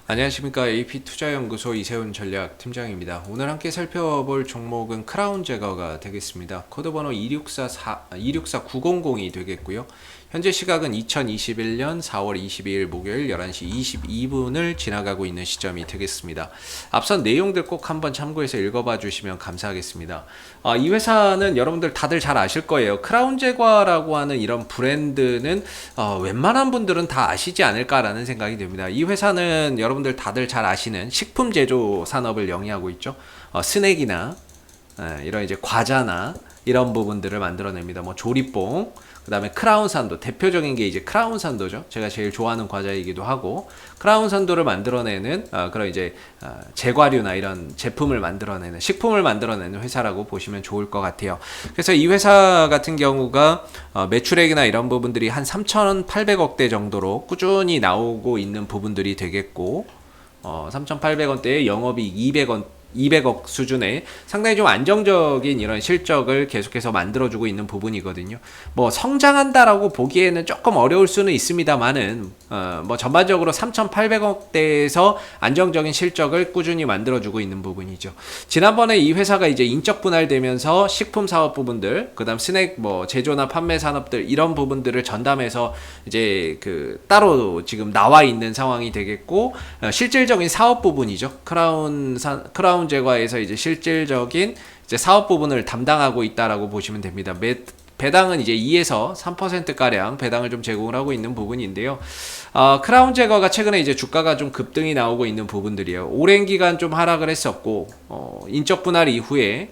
안녕하십니까. AP투자연구소 이세훈 전략팀장입니다. 오늘 함께 살펴볼 종목은 크라운 제거가 되겠습니다. 코드번호 264900이 되겠고요. 현재 시각은 2021년 4월 22일 목요일 11시 22분을 지나가고 있는 시점이 되겠습니다. 앞선 내용들 꼭 한번 참고해서 읽어봐 주시면 감사하겠습니다. 이 회사는 여러분들 다들 잘 아실 거예요. 크라운 제과라고 하는 이런 브랜드는 웬만한 분들은 다 아시지 않을까라는 생각이 듭니다. 이 회사는 여러분들 다들 잘 아시는 식품 제조 산업을 영위하고 있죠. 스낵이나 이런 이제 과자나 이런 부분들을 만들어냅니다. 뭐 조리뽕, 그 다음에 크라운 산도, 대표적인 게 이제 크라운 산도죠. 제가 제일 좋아하는 과자이기도 하고, 크라운 산도를 만들어내는 그런 이제 제과류나 이런 제품을 만들어내는, 식품을 만들어내는 회사라고 보시면 좋을 것 같아요. 그래서 이 회사 같은 경우가 매출액이나 이런 부분들이 한 3,800억대 정도로 꾸준히 나오고 있는 부분들이 되겠고, 3,800원대에 영업이익 200억 수준의 상당히 좀 안정적인 이런 실적을 계속해서 만들어주고 있는 부분이거든요. 뭐 성장한다라고 보기에는 조금 어려울 수는 있습니다만은 뭐 전반적으로 3,800억대에서 안정적인 실적을 꾸준히 만들어주고 있는 부분이죠. 지난번에 이 회사가 이제 인적 분할되면서 식품 사업 부분들, 그다음 스낵 뭐 제조나 판매 산업들 이런 부분들을 전담해서 이제 그 따로 지금 나와 있는 상황이 되겠고, 실질적인 사업 부분이죠. 크라운 제과에서 이제 실질적인 이제 사업 부분을 담당하고 있다라고 보시면 됩니다. 배당은 이제 2에서 3% 가량 배당을 좀 제공을 하고 있는 부분인데요. 크라운 제거가 최근에 이제 주가가 좀 급등이 나오고 있는 부분들이에요. 오랜 기간 좀 하락을 했었고, 인적 분할 이후에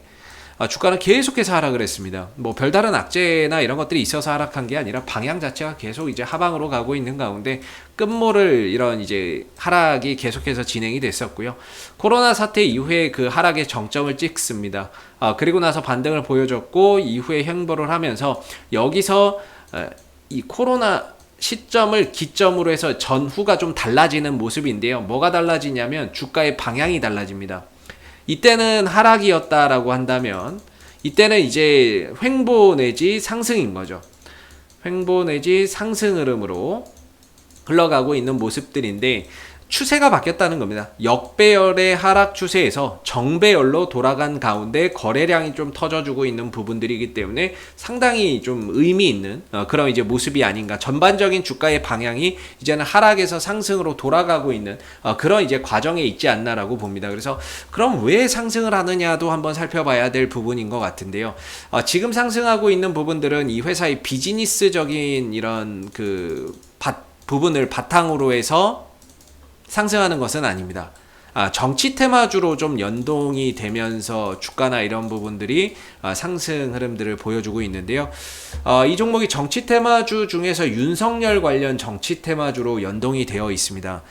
주가는 계속해서 하락을 했습니다. 뭐 별다른 악재나 이런 것들이 있어서 하락한 게 아니라 방향 자체가 계속 이제 하방으로 가고 있는 가운데 끝모를 이런 이제 하락이 계속해서 진행이 됐었고요. 코로나 사태 이후에 그 하락의 정점을 찍습니다. 그리고 나서 반등을 보여줬고 이후에 횡보를 하면서 여기서 이 코로나 시점을 기점으로 해서 전후가 좀 달라지는 모습인데요. 뭐가 달라지냐면 주가의 방향이 달라집니다. 이때는 하락이었다라고 한다면 이때는 이제 횡보 내지 상승인 거죠. 횡보 내지 상승 흐름으로 흘러가고 있는 모습들인데 추세가 바뀌었다는 겁니다. 역배열의 하락 추세에서 정배열로 돌아간 가운데 거래량이 좀 터져주고 있는 부분들이기 때문에 상당히 좀 의미 있는 그런 이제 모습이 아닌가. 전반적인 주가의 방향이 이제는 하락에서 상승으로 돌아가고 있는 그런 이제 과정에 있지 않나라고 봅니다. 그래서 그럼 왜 상승을 하느냐도 한번 살펴봐야 될 부분인 것 같은데요. 지금 상승하고 있는 부분들은 이 회사의 비즈니스적인 이런 그 부분을 바탕으로 해서 상승하는 것은 아닙니다. 정치 테마주로 좀 연동이 되면서 주가나 이런 부분들이 상승 흐름들을 보여주고 있는데요. 이 종목이 정치 테마주 중에서 윤석열 관련 정치 테마주로 연동이 되어 있습니다.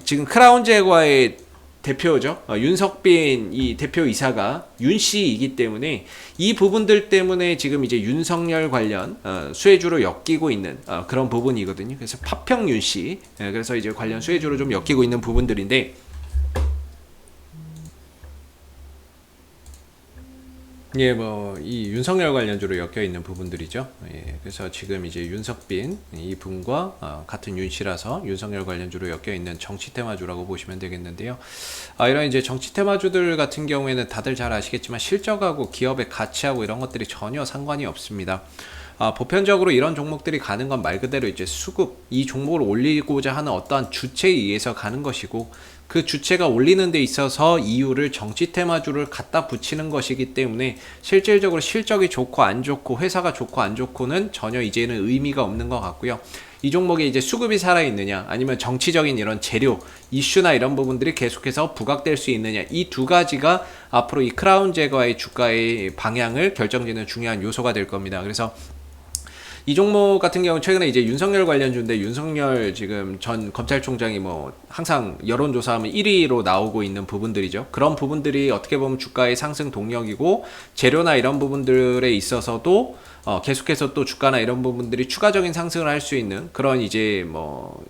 지금 크라운 제과의 대표죠. 윤석빈 이 대표이사가 윤씨이기 때문에 이 부분들 때문에 지금 이제 윤석열 관련 수혜주로 엮이고 있는 그런 부분이거든요. 그래서 파평윤씨, 그래서 이제 관련 수혜주로 좀 엮이고 있는 부분들인데, 예, 뭐, 이 윤석열 관련주로 엮여 있는 부분들이죠. 예, 그래서 지금 이제 윤석빈 이 분과 같은 윤씨라서 윤석열 관련주로 엮여 있는 정치 테마주라고 보시면 되겠는데요. 이런 이제 정치 테마주들 같은 경우에는 다들 잘 아시겠지만 실적하고 기업의 가치하고 이런 것들이 전혀 상관이 없습니다. 보편적으로 이런 종목들이 가는 건 말 그대로 이제 수급, 이 종목을 올리고자 하는 어떠한 주체에 의해서 가는 것이고, 그 주체가 올리는 데 있어서 이유를 정치 테마주를 갖다 붙이는 것이기 때문에 실질적으로 실적이 좋고 안 좋고 회사가 좋고 안 좋고는 전혀 이제는 의미가 없는 것 같고요. 이 종목에 이제 수급이 살아있느냐, 아니면 정치적인 이런 재료, 이슈나 이런 부분들이 계속해서 부각될 수 있느냐, 이 두 가지가 앞으로 이 크라운 제거의 주가의 방향을 결정짓는 중요한 요소가 될 겁니다. 그래서 이 종목 같은 경우는 최근에 이제 윤석열 관련주인데, 윤석열 지금 전 검찰총장이 뭐 항상 여론조사하면 1위로 나오고 있는 부분들이죠. 그런 부분들이 어떻게 보면 주가의 상승 동력이고, 재료나 이런 부분들에 있어서도 계속해서 또 주가나 이런 부분들이 추가적인 상승을 할 수 있는 그런 이제 뭐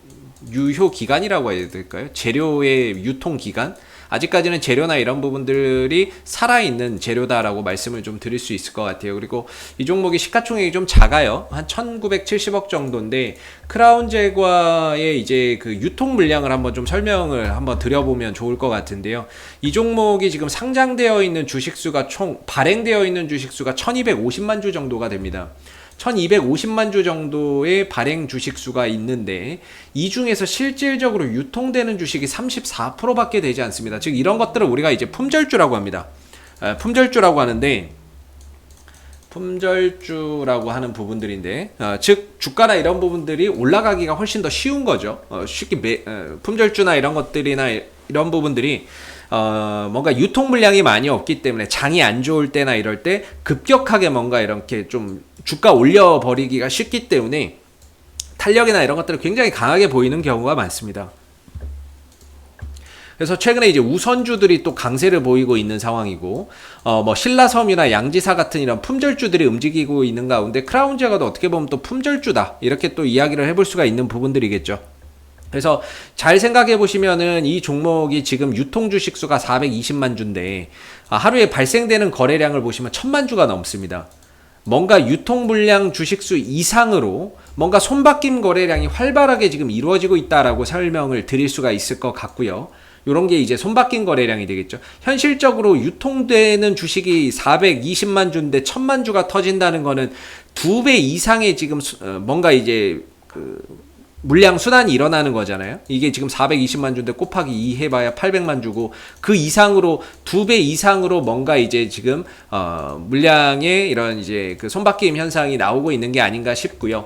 유효 기간이라고 해야 될까요? 재료의 유통 기간, 아직까지는 재료나 이런 부분들이 살아있는 재료다라고 말씀을 좀 드릴 수 있을 것 같아요. 그리고 이 종목이 시가총액이 좀 작아요. 한 1970억 정도인데 크라운 제과의 이제 그 유통 물량을 한번 좀 설명을 한번 드려보면 좋을 것 같은데요. 이 종목이 지금 상장되어 있는 주식수가 총 발행되어 있는 주식수가 1250만 주 정도가 됩니다. 1250만 주 정도의 발행 주식수가 있는데 이 중에서 실질적으로 유통되는 주식이 34%밖에 되지 않습니다. 즉 이런 것들을 우리가 이제 품절주라고 합니다. 품절주라고 하는데 품절주라고 하는 부분들인데 즉 주가나 이런 부분들이 올라가기가 훨씬 더 쉬운 거죠. 쉽게 품절주나 이런 것들이나 이런 부분들이 뭔가 유통 물량이 많이 없기 때문에 장이 안 좋을 때나 이럴 때 급격하게 뭔가 이렇게 좀 주가 올려버리기가 쉽기 때문에 탄력이나 이런 것들을 굉장히 강하게 보이는 경우가 많습니다. 그래서 최근에 이제 우선주들이 또 강세를 보이고 있는 상황이고, 뭐 신라섬유나 양지사 같은 이런 품절주들이 움직이고 있는 가운데 크라운 제과도 어떻게 보면 또 품절주다 이렇게 또 이야기를 해볼 수가 있는 부분들이겠죠. 그래서 잘 생각해 보시면은 이 종목이 지금 유통 주식 수가 420만 주인데 하루에 발생되는 거래량을 보시면 1000만 주가 넘습니다. 뭔가 유통 물량 주식수 이상으로 뭔가 손바뀜 거래량이 활발하게 지금 이루어지고 있다라고 설명을 드릴 수가 있을 것 같고요. 요런 게 이제 손바뀐 거래량이 되겠죠. 현실적으로 유통되는 주식이 420만 주인데 1000만 주가 터진다는 거는 2배 이상의 지금 뭔가 이제 물량 순환이 일어나는 거잖아요. 이게 지금 420만 주인데 곱하기 2 해봐야 800만 주고 그 이상으로 2배 이상으로 뭔가 이제 지금 물량의 이런 이제 그 손바뀜 현상이 나오고 있는 게 아닌가 싶고요.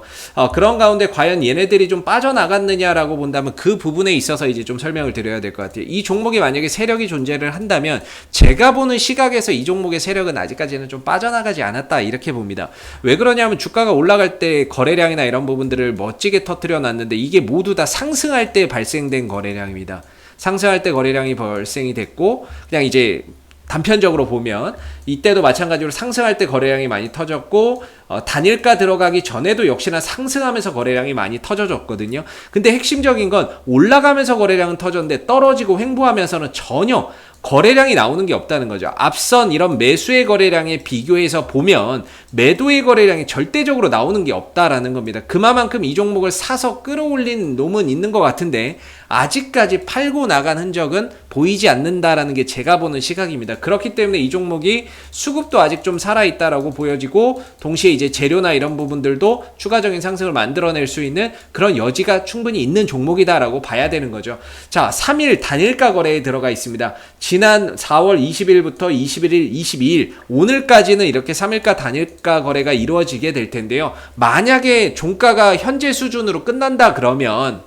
그런 가운데 과연 얘네들이 좀 빠져나갔느냐라고 본다면 그 부분에 있어서 이제 좀 설명을 드려야 될 것 같아요. 이 종목이 만약에 세력이 존재를 한다면 제가 보는 시각에서 이 종목의 세력은 아직까지는 좀 빠져나가지 않았다 이렇게 봅니다. 왜 그러냐면 주가가 올라갈 때 거래량이나 이런 부분들을 멋지게 터뜨려 놨는데 이게 모두 다 상승할 때 발생된 거래량입니다. 상승할 때 거래량이 발생이 됐고 그냥 이제 단편적으로 보면 이때도 마찬가지로 상승할 때 거래량이 많이 터졌고 단일가 들어가기 전에도 역시나 상승하면서 거래량이 많이 터져졌거든요. 근데 핵심적인 건 올라가면서 거래량은 터졌는데 떨어지고 횡보하면서는 전혀 거래량이 나오는 게 없다는 거죠. 앞선 이런 매수의 거래량에 비교해서 보면 매도의 거래량이 절대적으로 나오는 게 없다라는 겁니다. 그만큼 이 종목을 사서 끌어올린 놈은 있는 것 같은데 아직까지 팔고 나간 흔적은 보이지 않는다라는 게 제가 보는 시각입니다. 그렇기 때문에 이 종목이 수급도 아직 좀 살아있다라고 보여지고 동시에 이제 재료나 이런 부분들도 추가적인 상승을 만들어낼 수 있는 그런 여지가 충분히 있는 종목이다라고 봐야 되는 거죠. 자, 3일 단일가 거래에 들어가 있습니다. 지난 4월 20일부터 21일, 22일 오늘까지는 이렇게 3일가 단일가 거래가 이루어지게 될 텐데요. 만약에 종가가 현재 수준으로 끝난다 그러면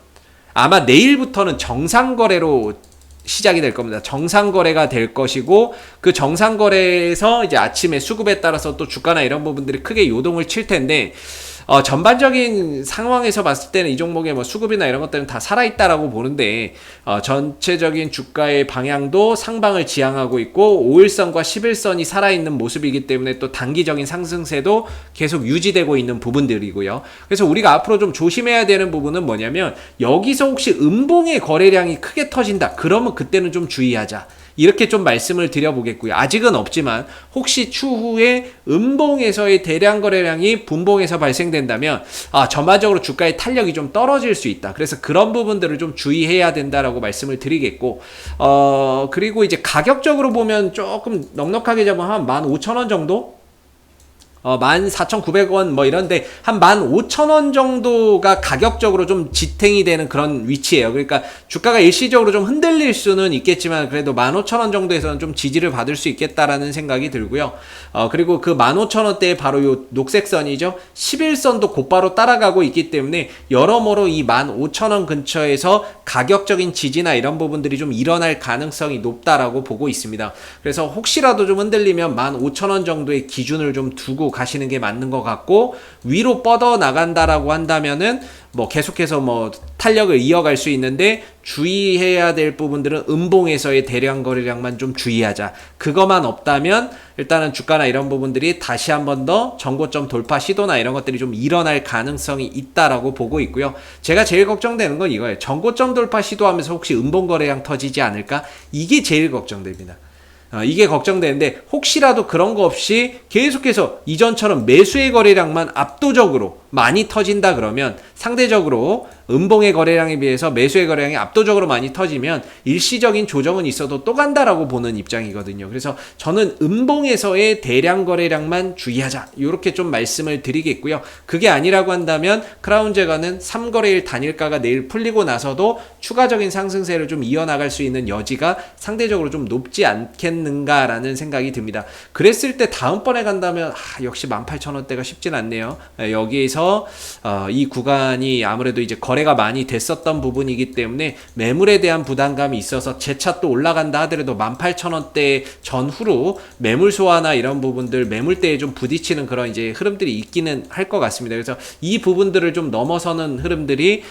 아마 내일부터는 정상거래로 시작이 될 겁니다. 정상거래가 될 것이고 그 정상거래에서 이제 아침에 수급에 따라서 또 주가나 이런 부분들이 크게 요동을 칠 텐데 전반적인 상황에서 봤을 때는 이 종목의 뭐 수급이나 이런 것들은 다 살아있다라고 보는데 전체적인 주가의 방향도 상방을 지향하고 있고 5일선과 11선이 살아있는 모습이기 때문에 또 단기적인 상승세도 계속 유지되고 있는 부분들이고요. 그래서 우리가 앞으로 좀 조심해야 되는 부분은 뭐냐면 여기서 혹시 음봉의 거래량이 크게 터진다 그러면 그때는 좀 주의하자 이렇게 좀 말씀을 드려보겠고요. 아직은 없지만 혹시 추후에 음봉에서의 대량 거래량이 분봉에서 발생된다면 전반적으로 주가의 탄력이 좀 떨어질 수 있다. 그래서 그런 부분들을 좀 주의해야 된다라고 말씀을 드리겠고 그리고 이제 가격적으로 보면 조금 넉넉하게 잡으면 한 15,000원 정도? 14,900원 뭐 이런데 한 15,000원 정도가 가격적으로 좀 지탱이 되는 그런 위치예요. 그러니까 주가가 일시적으로 좀 흔들릴 수는 있겠지만 그래도 15,000원 정도에서는 좀 지지를 받을 수 있겠다라는 생각이 들고요. 그리고 그 15,000원대에 바로 요 녹색선이죠. 11선도 곧바로 따라가고 있기 때문에 여러모로 이 15,000원 근처에서 가격적인 지지나 이런 부분들이 좀 일어날 가능성이 높다라고 보고 있습니다. 그래서 혹시라도 좀 흔들리면 15,000원 정도의 기준을 좀 두고 가시는 게 맞는 것 같고, 위로 뻗어 나간다라고 한다면은 뭐 계속해서 뭐 탄력을 이어갈 수 있는데, 주의해야 될 부분들은 음봉에서의 대량 거래량만 좀 주의하자. 그거만 없다면 일단은 주가나 이런 부분들이 다시 한 번 더 전고점 돌파 시도나 이런 것들이 좀 일어날 가능성이 있다라고 보고 있고요. 제가 제일 걱정되는 건 이거예요. 전고점 돌파 시도하면서 혹시 음봉 거래량 터지지 않을까? 이게 제일 걱정됩니다. 이게 걱정되는데, 혹시라도 그런 거 없이 계속해서 이전처럼 매수의 거래량만 압도적으로 많이 터진다 그러면, 상대적으로 음봉의 거래량에 비해서 매수의 거래량이 압도적으로 많이 터지면 일시적인 조정은 있어도 또 간다라고 보는 입장이거든요. 그래서 저는 음봉에서의 대량 거래량만 주의하자, 이렇게 좀 말씀을 드리겠고요. 그게 아니라고 한다면 크라운제거는 3거래일 단일가가 내일 풀리고 나서도 추가적인 상승세를 좀 이어나갈 수 있는 여지가 상대적으로 좀 높지 않겠는가라는 생각이 듭니다. 그랬을 때 다음번에 간다면 역시 18,000원대가 쉽진 않네요. 여기에서 이 구간이 아무래도 이제 거래가 많이 됐었던 부분이기 때문에 매물에 대한 부담감이 있어서 재차 또 올라간다 하더라도 18,000원대 전후로 매물 소화나 이런 부분들, 매물대에 좀 부딪히는 그런 이제 흐름들이 있기는 할 것 같습니다. 그래서 이 부분들을 좀 넘어서는 흐름들이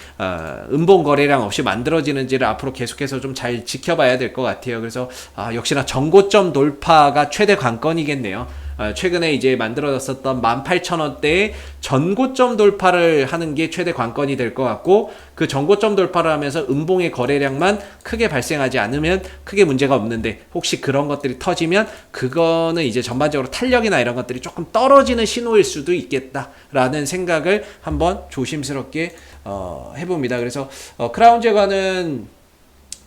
음봉 거래량 없이 만들어지는지를 앞으로 계속해서 좀 잘 지켜봐야 될 것 같아요. 그래서 역시나 전고점 돌파가 최대 관건이겠네요. 최근에 이제 만들어졌었던 18,000원대의 전고점 돌파를 하는 게 최대 관건이 될 것 같고, 그 전고점 돌파를 하면서 음봉의 거래량만 크게 발생하지 않으면 크게 문제가 없는데, 혹시 그런 것들이 터지면 그거는 이제 전반적으로 탄력이나 이런 것들이 조금 떨어지는 신호일 수도 있겠다라는 생각을 한번 조심스럽게 해봅니다. 그래서 크라운제거는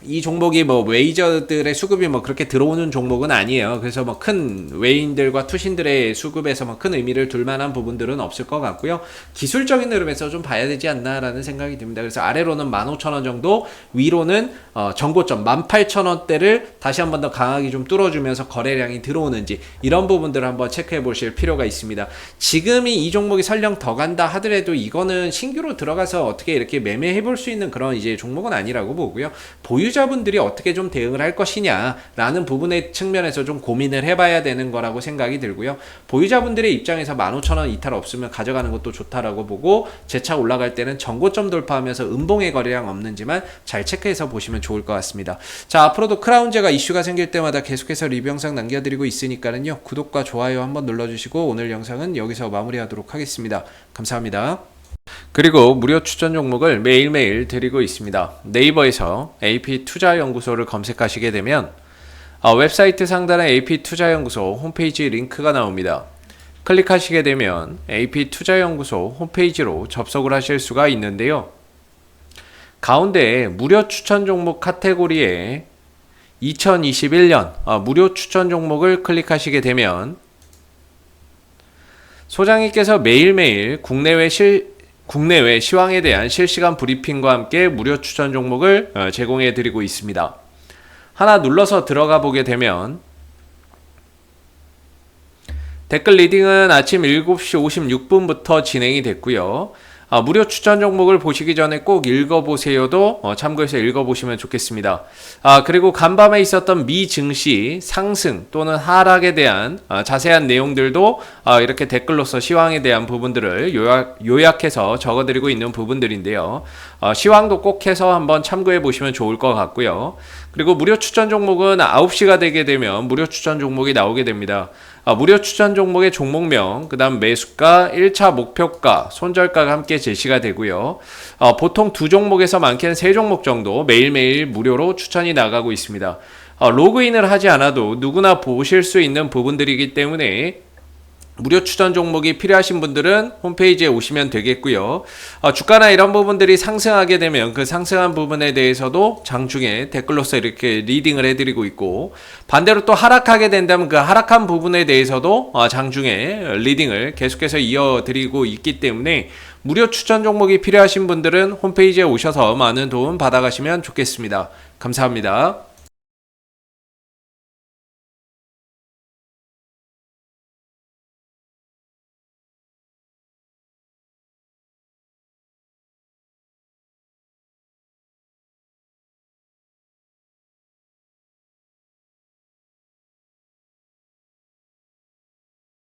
이 종목이 뭐 웨이저들의 수급이 뭐 그렇게 들어오는 종목은 아니에요. 그래서 뭐 큰 외인들과 투신들의 수급에서 뭐 큰 의미를 둘 만한 부분들은 없을 것 같고요. 기술적인 흐름에서 좀 봐야 되지 않나라는 생각이 듭니다. 그래서 아래로는 15,000원 정도, 위로는 전고점 18,000원대를 다시 한 번 더 강하게 좀 뚫어주면서 거래량이 들어오는지, 이런 부분들을 한번 체크해 보실 필요가 있습니다. 지금이 이 종목이 설령 더 간다 하더라도 이거는 신규로 들어가서 어떻게 이렇게 매매해 볼 수 있는 그런 이제 종목은 아니라고 보고요. 보유자분들이 어떻게 좀 대응을 할 것이냐라는 부분의 측면에서 좀 고민을 해봐야 되는 거라고 생각이 들고요. 보유자분들의 입장에서 15,000원 이탈 없으면 가져가는 것도 좋다라고 보고, 재차 올라갈 때는 전고점 돌파하면서 음봉의 거래량 없는지만 잘 체크해서 보시면 좋을 것 같습니다. 자, 앞으로도 크라운제가 이슈가 생길 때마다 계속해서 리뷰 영상 남겨드리고 있으니까는요, 구독과 좋아요 한번 눌러주시고 오늘 영상은 여기서 마무리하도록 하겠습니다. 감사합니다. 그리고 무료 추천 종목을 매일매일 드리고 있습니다. 네이버에서 AP투자연구소를 검색하시게 되면 웹사이트 상단에 AP투자연구소 홈페이지 링크가 나옵니다. 클릭하시게 되면 AP투자연구소 홈페이지로 접속을 하실 수가 있는데요. 가운데 무료 추천 종목 카테고리에 2021년 무료 추천 종목을 클릭하시게 되면 소장님께서 매일매일 국내외 시황에 대한 실시간 브리핑과 함께 무료 추천 종목을 제공해 드리고 있습니다. 하나 눌러서 들어가 보게 되면 댓글 리딩은 아침 7시 56분부터 진행이 됐고요. 무료 추천 종목을 보시기 전에 꼭 읽어보세요도 참고해서 읽어보시면 좋겠습니다. 그리고 간밤에 있었던 미 증시 상승 또는 하락에 대한 자세한 내용들도 이렇게 댓글로서 시황에 대한 부분들을 요약해서 적어드리고 있는 부분들인데요. 시황도 꼭 해서 한번 참고해 보시면 좋을 것 같고요. 그리고 무료 추천 종목은 9시가 되게 되면 무료 추천 종목이 나오게 됩니다. 무료 추천 종목의 종목명, 그 다음 매수가, 1차 목표가, 손절가가 함께 제시가 되고요. 보통 두 종목에서 많게는 세 종목 정도 매일매일 무료로 추천이 나가고 있습니다. 로그인을 하지 않아도 누구나 보실 수 있는 부분들이기 때문에 무료 추천 종목이 필요하신 분들은 홈페이지에 오시면 되겠고요. 주가나 이런 부분들이 상승하게 되면 그 상승한 부분에 대해서도 장중에 댓글로서 이렇게 리딩을 해드리고 있고, 반대로 또 하락하게 된다면 그 하락한 부분에 대해서도 장중에 리딩을 계속해서 이어드리고 있기 때문에 무료 추천 종목이 필요하신 분들은 홈페이지에 오셔서 많은 도움 받아가시면 좋겠습니다. 감사합니다.